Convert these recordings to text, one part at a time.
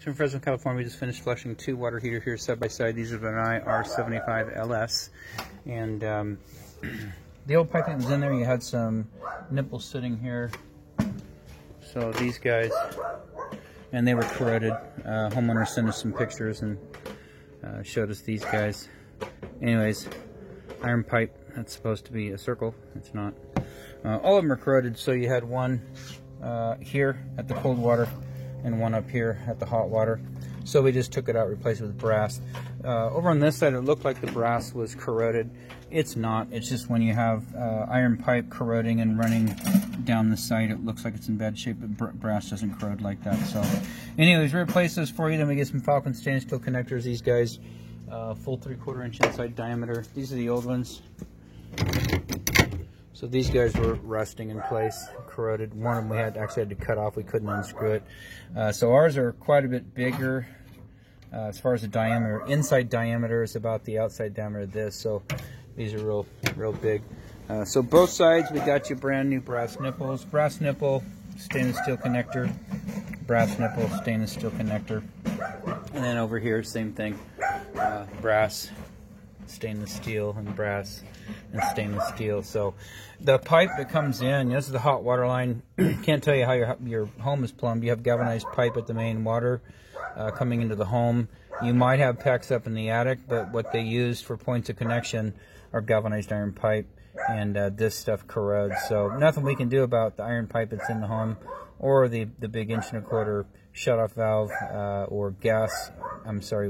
So in Fresno, California, we just finished flushing 2 water heaters here side by side. These are the Rinnai R75LS. And the old pipe that was in there, you had some nipples sitting here. So these guys, and they were corroded. Homeowner sent us some pictures and showed us these guys. Anyways, iron pipe, that's supposed to be a circle. It's not. All of them are corroded, so you had one here at the cold water and one up here at the hot water. So we just took it out, replaced it with brass. Over on this side, it looked like the brass was corroded. It's not. It's just when you have iron pipe corroding and running down the side, it looks like it's in bad shape, but brass doesn't corrode like that. So anyways, we replace this for you. Then we get some Falcon stainless steel connectors. These guys, full 3/4 inch inside diameter. These are the old ones. So these guys were rusting in place, corroded. One of them we actually had to cut off. We couldn't unscrew it. So ours are quite a bit bigger as far as the diameter. Inside diameter is about the outside diameter of this. So these are real big. So both sides, we got you brand new brass nipples. Brass nipple, stainless steel connector. Brass nipple, stainless steel connector. And then over here, same thing. Brass, stainless steel, and brass and stainless steel. So the pipe that comes in, this is the hot water line. Can't tell you how your home is plumbed. You have galvanized pipe at the main water coming into the home. You might have PEX up in the attic, but what they use for points of connection are galvanized iron pipe, and this stuff corrodes. So nothing we can do about the iron pipe that's in the home, or the big 1.25" shut-off valve or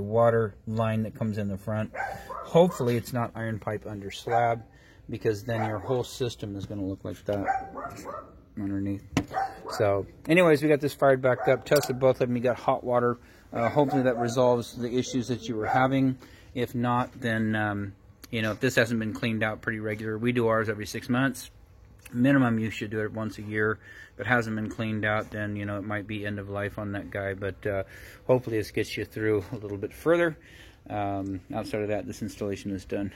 water line that comes in the front. Hopefully it's not iron pipe under slab, because then your whole system is going to look like that underneath. So anyways, we got this fired back up, tested both of them. You got hot water. Hopefully that resolves the issues that you were having. If not, then you know, if this hasn't been cleaned out pretty regular, we do ours every 6 months. Minimum, you should do it once a year. If it hasn't been cleaned out, then, you know, it might be end of life on that guy. But hopefully this gets you through a little bit further. Outside of that, this installation is done.